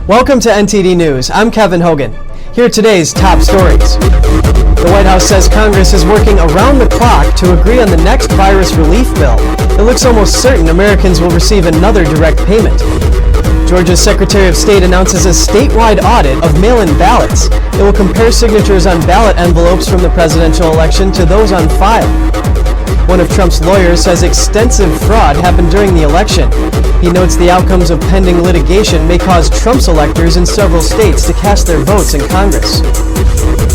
Welcome to NTD News. I'm Kevin Hogan. Here are today's top stories. The White House says Congress is working around the clock to agree on the next virus relief bill. It looks almost certain Americans will receive another direct payment. Georgia's Secretary of State announces a statewide audit of mail-in ballots. It will compare signatures on ballot envelopes from the presidential election to those on file. One of Trump's lawyers says extensive fraud happened during the election. He notes the outcomes of pending litigation may cause Trump's electors in several states to cast their votes in Congress.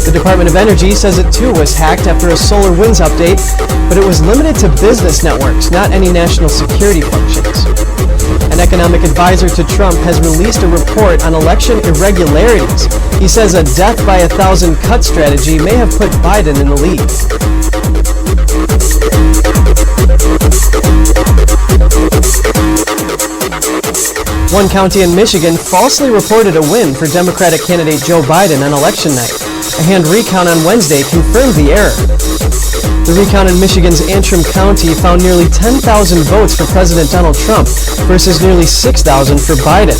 The Department of Energy says it too was hacked after a SolarWinds update, but it was limited to business networks, not any national security functions. An economic advisor to Trump has released a report on election irregularities. He says a death by 1,000 cut strategy may have put Biden in the lead. One county in Michigan falsely reported a win for Democratic candidate Joe Biden on election night. A hand recount on Wednesday confirmed the error. The recount in Michigan's Antrim County found nearly 10,000 votes for President Donald Trump versus nearly 6,000 for Biden.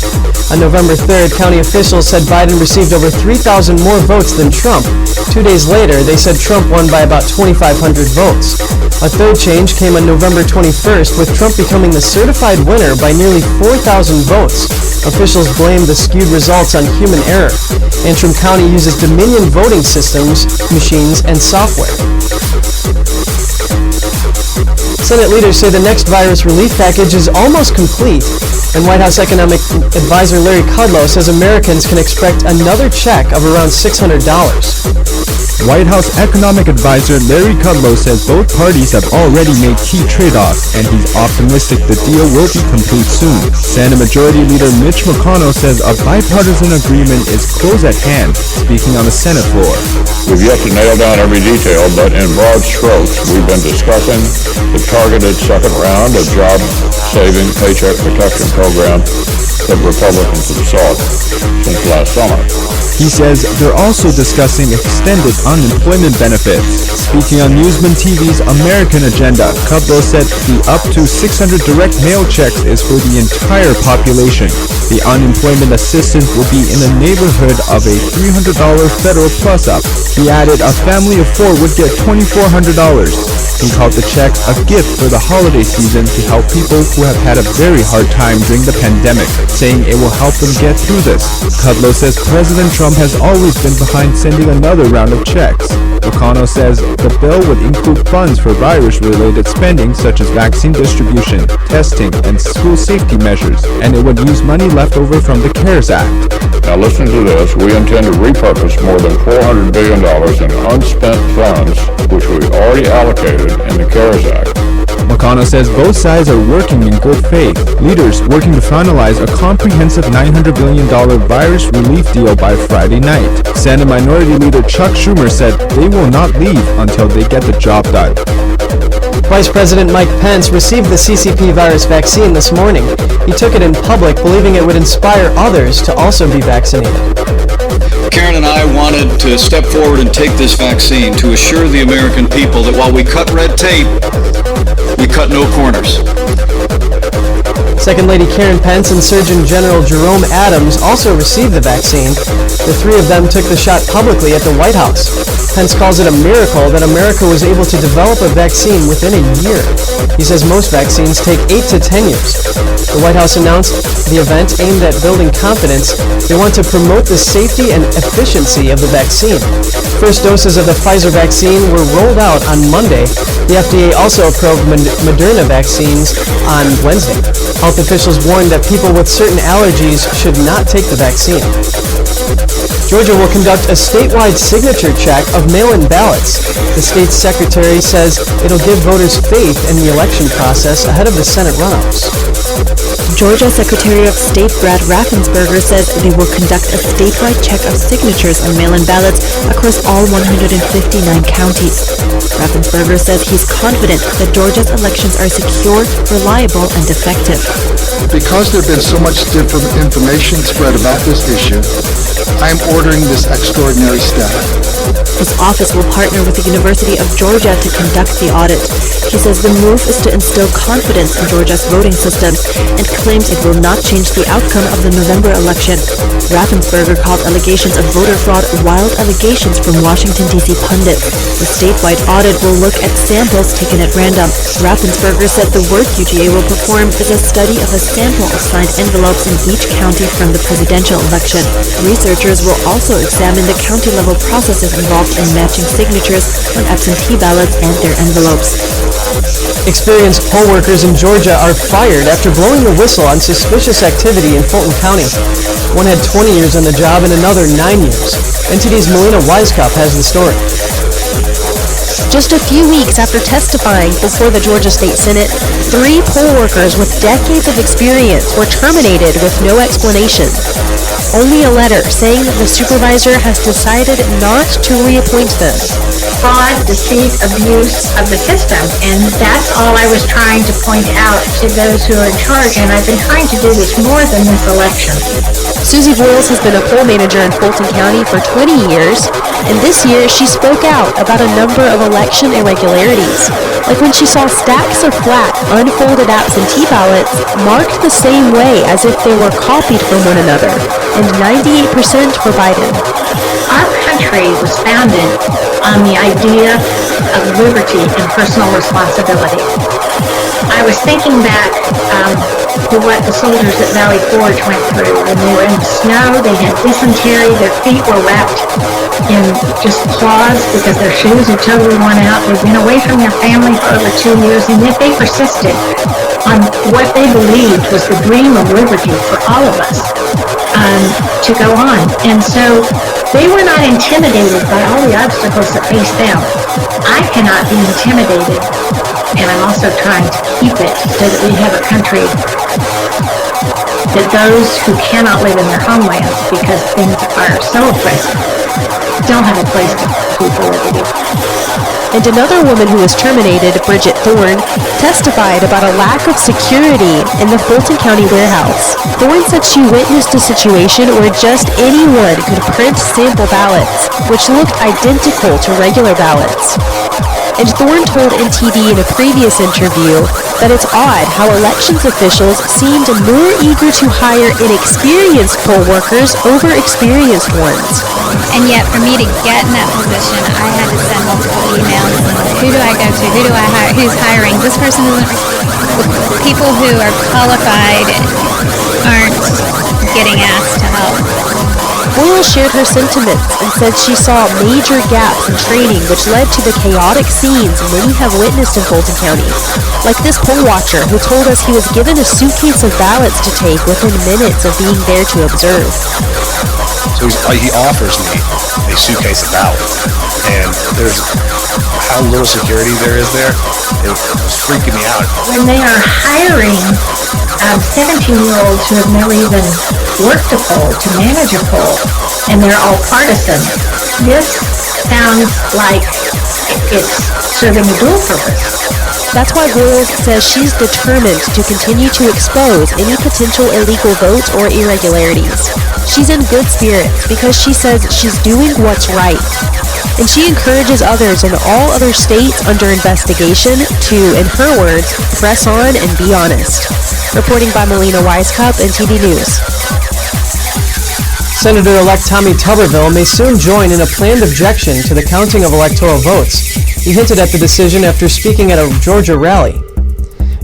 On November 3rd, county officials said Biden received over 3,000 more votes than Trump. 2 days later, they said Trump won by about 2,500 votes. A third change came on November 21st, with Trump becoming the certified winner by nearly 4,000 votes. Officials blamed the skewed results on human error. Antrim County uses Dominion voting systems, machines, and software. Senate leaders say the next virus relief package is almost complete, and White House economic advisor Larry Kudlow says Americans can expect another check of around $600. White House economic advisor Larry Kudlow says both parties have already made key trade-offs, and he's optimistic the deal will be complete soon. Senate Majority Leader Mitch McConnell says a bipartisan agreement is close at hand, speaking on the Senate floor. We've yet to nail down every detail, but in broad strokes, we've been discussing the targeted second round of job-saving Paycheck Protection Program that Republicans have sought since last summer. He says they're also discussing extended unemployment benefits. Speaking on Newsman TV's American Agenda, Kudlow said the up to 600 direct mail checks is for the entire population. The unemployment assistance will be in the neighborhood of a $300 federal plus-up. He added a family of 4 would get $2,400. He called the checks a gift for the holiday season to help people who have had a very hard time during the pandemic, saying it will help them get through this. Kudlow says President Trump has always been behind sending another round of checks. McConnell says the bill would include funds for virus-related spending such as vaccine distribution, testing, and school safety measures, and it would use money left over from the CARES Act. Now listen to this. We intend to repurpose more than $400 billion in unspent funds, which we already allocated in the CARES Act. McConnell says both sides are working in good faith. Leaders working to finalize a comprehensive $900 billion virus relief deal by Friday night. Senate Minority Leader Chuck Schumer said they will not leave until they get the job done. Vice President Mike Pence received the CCP virus vaccine this morning. He took it in public, believing it would inspire others to also be vaccinated. Karen and I wanted to step forward and take this vaccine to assure the American people that while we cut red tape, we cut no corners. Second Lady Karen Pence and Surgeon General Jerome Adams also received the vaccine. The three of them took the shot publicly at the White House. Pence calls it a miracle that America was able to develop a vaccine within a year. He says most vaccines take 8 to 10 years. The White House announced the event aimed at building confidence. They want to promote the safety and efficiency of the vaccine. First doses of the Pfizer vaccine were rolled out on Monday. The FDA also approved Moderna vaccines on Wednesday. Health officials warned that people with certain allergies should not take the vaccine. Georgia will conduct a statewide signature check of mail-in ballots. The state's secretary says it'll give voters faith in the election process ahead of the Senate runoffs. Georgia Secretary of State Brad Raffensperger says they will conduct a statewide check of signatures on mail-in ballots across all 159 counties. Raffensperger says he's confident that Georgia's elections are secure, reliable, and effective. Because there has been so much different information spread about this issue, I am ordering this extraordinary step. His office will partner with the University of Georgia to conduct the audit. He says the move is to instill confidence in Georgia's voting system and claims it will not change the outcome of the November election. Raffensperger called allegations of voter fraud wild allegations from Washington, D.C. pundits. The statewide audit will look at samples taken at random. Raffensperger said the work UGA will perform is a study of a sample of signed envelopes in each county from the presidential election. Researchers will also examine the county-level processes involved in matching signatures on absentee ballots and their envelopes. Experienced poll workers in Georgia are fired after blowing the whistle on suspicious activity in Fulton County. One had 20 years on the job and another 9 years. NTD's Melina Weisskopf has the story. Just a few weeks after testifying before the Georgia State Senate, 3 poll workers with decades of experience were terminated with no explanation. Only a letter saying that the supervisor has decided not to reappoint them. Fraud, deceit, abuse of the system, and that's all I was trying to point out to those who are in charge, and I've been trying to do this more than this election. Susie Boyles has been a poll manager in Fulton County for 20 years, and this year she spoke out about a number of election irregularities, like when she saw stacks of flat, unfolded absentee ballots marked the same way as if they were copied from one another, and 98% for Biden. Our country was founded on the idea of liberty and personal responsibility. I was thinking back to what the soldiers at Valley Forge went through when they were in the snow. They had dysentery, their feet were wrapped in just cloths because their shoes had totally worn out. They'd been away from their family for over 2 years, and yet they persisted on what they believed was the dream of liberty for all of us to go on. And so they were not intimidated by all the obstacles that faced them. I cannot be intimidated, and I'm also trying to keep it so that we have a country that those who cannot live in their homelands because things are so oppressive don't have a place to keep for liberty. And another woman who was terminated, Bridget Thorne, testified about a lack of security in the Fulton County warehouse. Thorne said she witnessed a situation where just anyone could print sample ballots, which looked identical to regular ballots. And Thorne told NTD in a previous interview that it's odd how elections officials seemed more eager to hire inexperienced poll workers over experienced ones. And yet for me to get in that position, I had to send multiple emails. Who do I go to? Who do I hire? Who's hiring? This person isn't. People who are qualified aren't getting asked to help. Boyle shared her sentiments and said she saw major gaps in training which led to the chaotic scenes many have witnessed in Fulton County. Like this poll watcher who told us he was given a suitcase of ballots to take within minutes of being there to observe. So he offers me a suitcase of ballots, and there's how little security there is there. It was freaking me out. When they are hiring 17-year-olds who have never even worked a poll to manage a poll, and they're all partisan, this sounds like it's serving a dual purpose. That's why Boyles says she's determined to continue to expose any potential illegal votes or irregularities. She's in good spirits because she says she's doing what's right. And she encourages others in all other states under investigation to, in her words, press on and be honest. Reporting by Melina Weisskopf, NTD News. Senator-elect Tommy Tuberville may soon join in a planned objection to the counting of electoral votes. He hinted at the decision after speaking at a Georgia rally.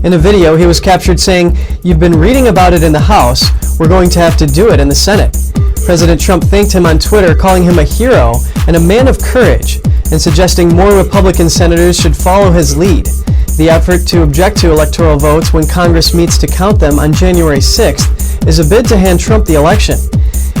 In a video, he was captured saying, "You've been reading about it in the House. We're going to have to do it in the Senate." President Trump thanked him on Twitter, calling him a hero and a man of courage, and suggesting more Republican senators should follow his lead. The effort to object to electoral votes when Congress meets to count them on January 6th is a bid to hand Trump the election.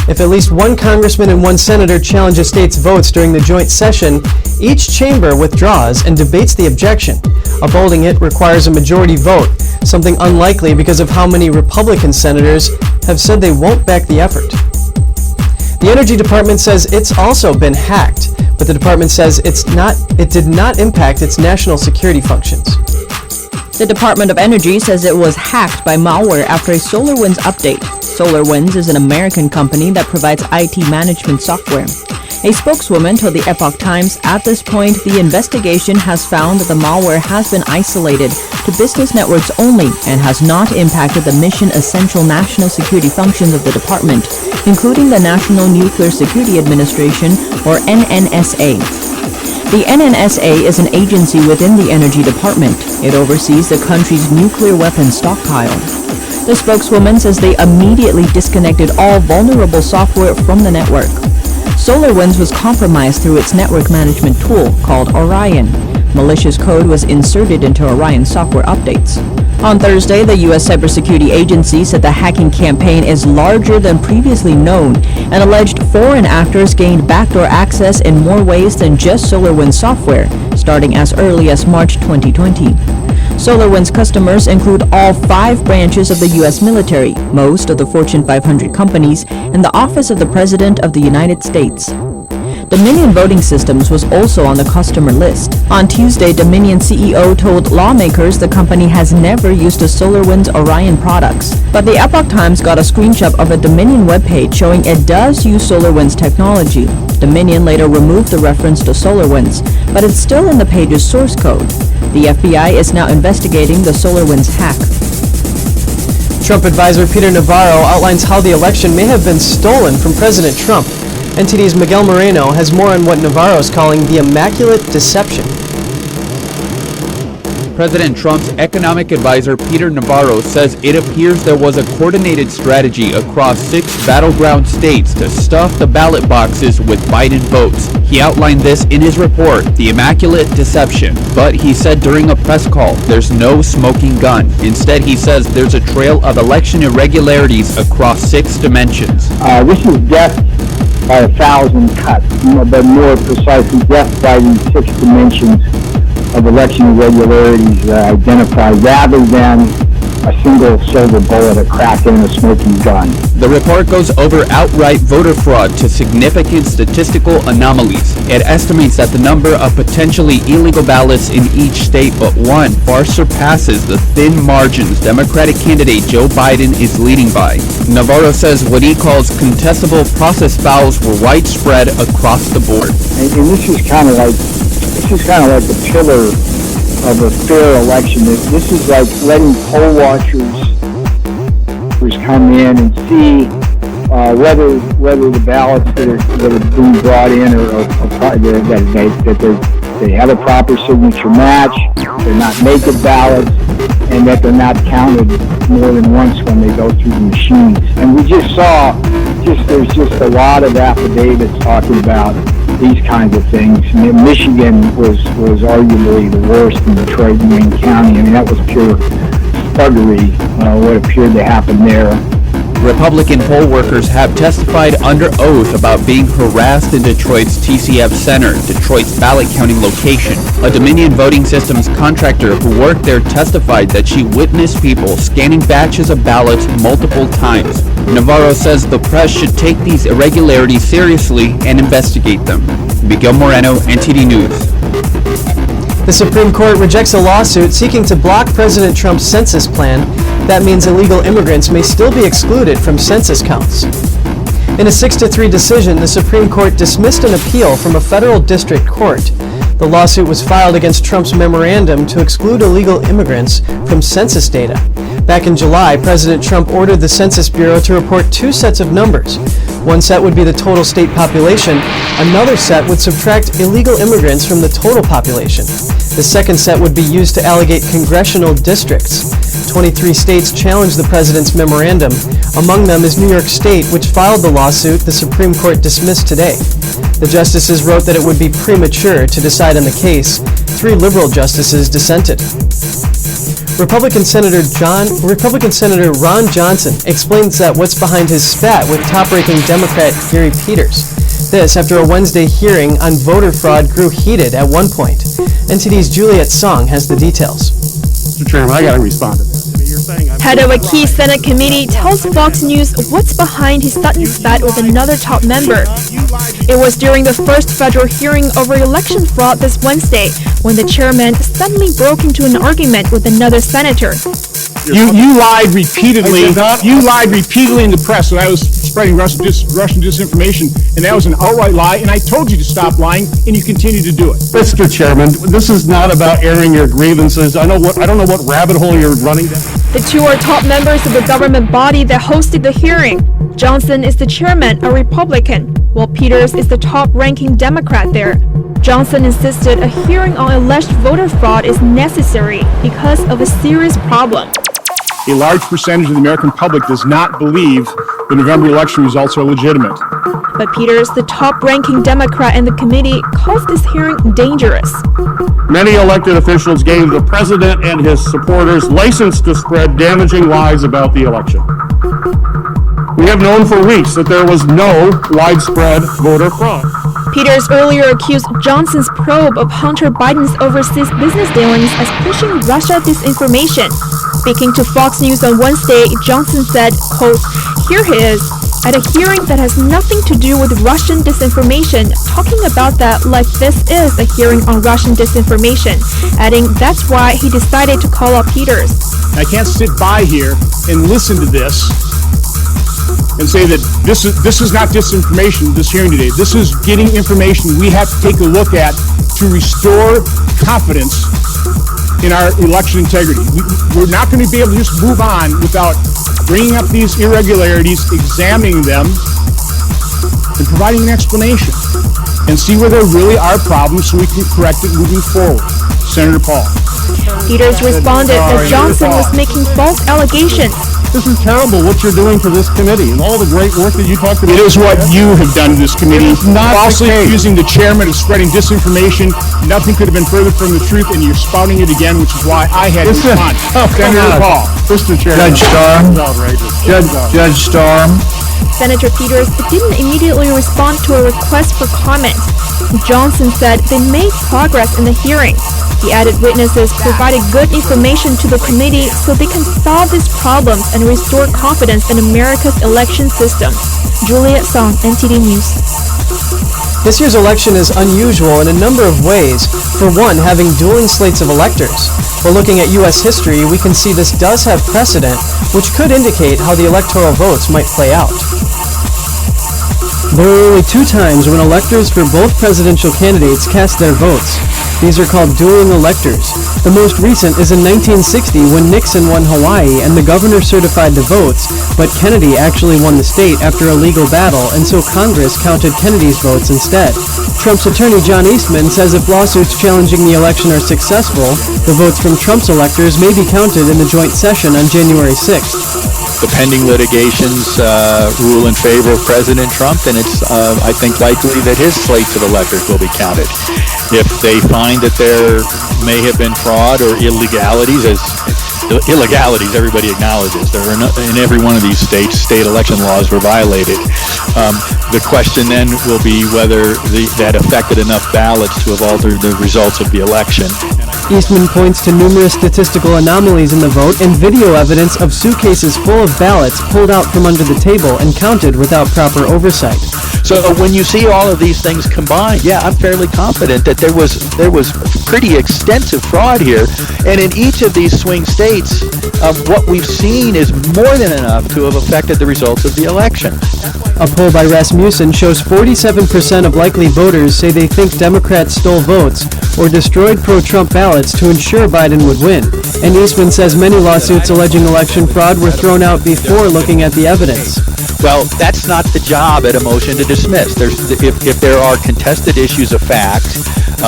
If at least one congressman and one senator challenge a state's votes during the joint session, each chamber withdraws and debates the objection. Upholding it requires a majority vote, something unlikely because of how many Republican senators have said they won't back the effort. The Energy Department says it's also been hacked, but the department says it did not impact its national security functions. The Department of Energy says it was hacked by malware after a SolarWinds update. SolarWinds is an American company that provides IT management software. A spokeswoman told the Epoch Times, at this point, the investigation has found that the malware has been isolated to business networks only and has not impacted the mission-essential national security functions of the department, including the National Nuclear Security Administration, or NNSA. The NNSA is an agency within the Energy Department. It oversees the country's nuclear weapons stockpile. The spokeswoman says they immediately disconnected all vulnerable software from the network. SolarWinds was compromised through its network management tool called Orion. Malicious code was inserted into Orion software updates. On Thursday, the U.S. Cybersecurity Agency said the hacking campaign is larger than previously known and alleged foreign actors gained backdoor access in more ways than just SolarWinds software, starting as early as March 2020. SolarWinds customers include all 5 branches of the U.S. military, most of the Fortune 500 companies, and the Office of the President of the United States. Dominion Voting Systems was also on the customer list. On Tuesday, Dominion CEO told lawmakers the company has never used a SolarWinds Orion products. But the Epoch Times got a screenshot of a Dominion webpage showing it does use SolarWinds technology. Dominion later removed the reference to SolarWinds, but it's still in the page's source code. The FBI is now investigating the SolarWinds hack. Trump advisor Peter Navarro outlines how the election may have been stolen from President Trump. NTD's Miguel Moreno has more on what Navarro is calling the immaculate deception. President Trump's economic advisor Peter Navarro says it appears there was a coordinated strategy across 6 battleground states to stuff the ballot boxes with Biden votes. He outlined this in his report, The Immaculate Deception, but he said during a press call, there's no smoking gun. Instead, he says there's a trail of election irregularities across 6 dimensions. This is death by 1,000 cuts, but more precisely, death by these 6 dimensions of election irregularities identified, rather than a single silver bullet, a crack in a smoking gun. The report goes over outright voter fraud to significant statistical anomalies. It estimates that the number of potentially illegal ballots in each state but one far surpasses the thin margins Democratic candidate Joe Biden is leading by. Navarro says what he calls contestable process fouls were widespread across the board. And this is kind of like the pillar of a fair election. This is like letting poll watchers come in and see whether the ballots that are being brought in that they have a proper signature match, they're not naked ballots, and that they're not counted more than once when they go through the machines. And we just saw, there's just a lot of affidavits talking about these kinds of things. And Michigan was arguably the worst in Detroit and Wayne County. I mean, that was pure thuggery, what appeared to happen there. Republican poll workers have testified under oath about being harassed in Detroit's TCF Center, Detroit's ballot counting location. A Dominion Voting Systems contractor who worked there testified that she witnessed people scanning batches of ballots multiple times. Navarro says the press should take these irregularities seriously and investigate them. Miguel Moreno, NTD News. The Supreme Court rejects a lawsuit seeking to block President Trump's census plan. That means illegal immigrants may still be excluded from census counts. In a 6-3 decision, the Supreme Court dismissed an appeal from a federal district court. The lawsuit was filed against Trump's memorandum to exclude illegal immigrants from census data. Back in July, President Trump ordered the Census Bureau to report 2 sets of numbers. One set would be the total state population. Another set would subtract illegal immigrants from the total population. The second set would be used to allocate congressional districts. 23 states challenged the president's memorandum. Among them is New York State, which filed the lawsuit the Supreme Court dismissed today. The justices wrote that it would be premature to decide on the case. 3 liberal justices dissented. Republican Senator Ron Johnson explains that what's behind his spat with top-ranking Democrat Gary Peters. This after a Wednesday hearing on voter fraud grew heated at one point. NTD's Juliet Song has the details. Mr. Chairman, I got to respond to that. Head of a key Senate committee tells Fox News what's behind his sudden spat with another top member. It was during the first federal hearing over election fraud this Wednesday when the chairman suddenly broke into an argument with another senator. You lied repeatedly. You lied repeatedly in the press that I was spreading Russian disinformation, and that was an outright lie, and I told you to stop lying, and you continue to do it. Mr. Chairman, this is not about airing your grievances. I don't know what rabbit hole you're running down. The two are top members of the government body that hosted the hearing. Johnson is the chairman, a Republican, while Peters is the top-ranking Democrat there. Johnson insisted a hearing on alleged voter fraud is necessary because of a serious problem. A large percentage of the American public does not believe the November election results are legitimate. But Peters, the top-ranking Democrat in the committee, calls this hearing dangerous. Many elected officials gave the president and his supporters license to spread damaging lies about the election. We have known for weeks that there was no widespread voter fraud. Peters earlier accused Johnson's probe of Hunter Biden's overseas business dealings as pushing Russia disinformation. Speaking to Fox News on Wednesday, Johnson said, quote, "Here he is, at a hearing that has nothing to do with Russian disinformation, talking about that like this is a hearing on Russian disinformation," adding that's why he decided to call up Peters. I can't sit by here and listen to this and say that this is not disinformation, this hearing today. This is getting information we have to take a look at to restore confidence in our election integrity. We're not going to be able to just move on without bringing up these irregularities, examining them, and providing an explanation, and see where there really are problems so we can correct it moving forward. Senator Paul. Peters responded that Johnson was making false allegations. This is terrible what you're doing for this committee and all the great work that you talked about. It is what you have done to this committee. Not falsely accusing the chairman of spreading disinformation. Nothing could have been further from the truth, and you're spouting it again, which is why I had to respond. Senator Paul. Mr. Chairman. Judge Storm. Judge Storm. Senator Peters didn't immediately respond to a request for comment. Johnson said they made progress in the hearing. He added witnesses provided good information to the committee so they can solve these problems and restore confidence in America's election system. Juliet Song, NTD News. This year's election is unusual in a number of ways. For one, having dueling slates of electors. While looking at U.S. history, we can see this does have precedent, which could indicate how the electoral votes might play out. There are only two times when electors for both presidential candidates cast their votes. These are called dueling electors. The most recent is in 1960 when Nixon won Hawaii and the governor certified the votes, but Kennedy actually won the state after a legal battle, and so Congress counted Kennedy's votes instead. Trump's attorney John Eastman says if lawsuits challenging the election are successful, the votes from Trump's electors may be counted in the joint session on January 6th. The pending litigations rule in favor of President Trump, and it's, I think, likely that his slates of electors will be counted. If they find that there may have been fraud or illegalities, everybody acknowledges. There are in every one of these states, state election laws were violated. The question then will be whether that affected enough ballots to have altered the results of the election. Eastman points to numerous statistical anomalies in the vote and video evidence of suitcases full of ballots pulled out from under the table and counted without proper oversight. So when you see all of these things combined, yeah, I'm fairly confident that there was pretty extensive fraud here. And in each of these swing states, what we've seen is more than enough to have affected the results of the election. A poll by Rasmussen shows 47% of likely voters say they think Democrats stole votes or destroyed pro-Trump ballots to ensure Biden would win. And Eastman says many lawsuits alleging election fraud were thrown out before looking at the evidence. Well, that's not the job at a motion to dismiss. If there are contested issues of fact,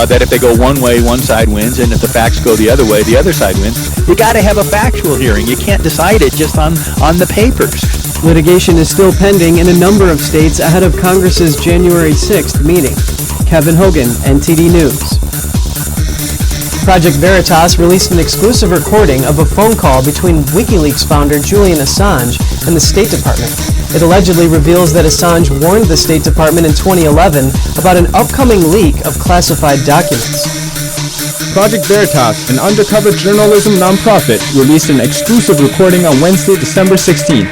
that if they go one way, one side wins, and if the facts go the other way, the other side wins, you got to have a factual hearing. You can't decide it just on the papers. Litigation is still pending in a number of states ahead of Congress's January 6th meeting. Kevin Hogan, NTD News. Project Veritas released an exclusive recording of a phone call between WikiLeaks founder Julian Assange and the State Department. It allegedly reveals that Assange warned the State Department in 2011 about an upcoming leak of classified documents. Project Veritas, an undercover journalism nonprofit, released an exclusive recording on Wednesday, December 16th.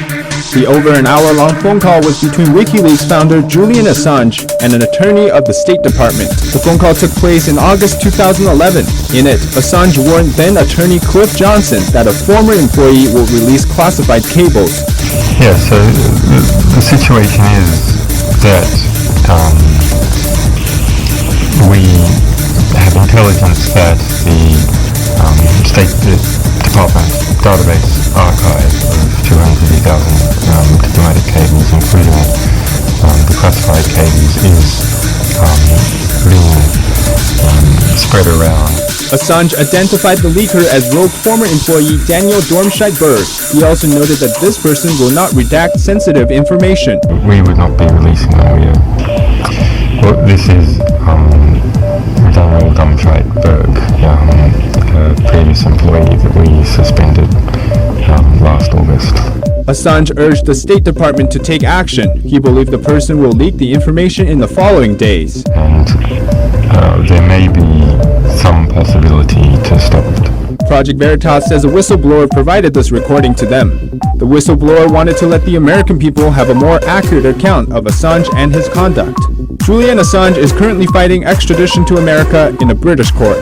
The over an hour-long phone call was between WikiLeaks founder Julian Assange and an attorney of the State Department. The phone call took place in August 2011. In it, Assange warned then-attorney Cliff Johnson that a former employee will release classified cables. Yeah, so the situation is that we have intelligence that the State Department database archive of 280,000 diplomatic cables, including the classified cables, is being spread around. Assange identified the leaker as rogue former employee Daniel Dormscheit-Berg. He also noted that this person will not redact sensitive information. We would not be releasing them. Well, this is Daniel Dormscheit-Berg, a previous employee that we suspended last August. Assange urged the State Department to take action. He believed the person will leak the information in the following days. And there may be some possibility to stop it. Project Veritas says a whistleblower provided this recording to them. The whistleblower wanted to let the American people have a more accurate account of Assange and his conduct. Julian Assange is currently fighting extradition to America in a British court.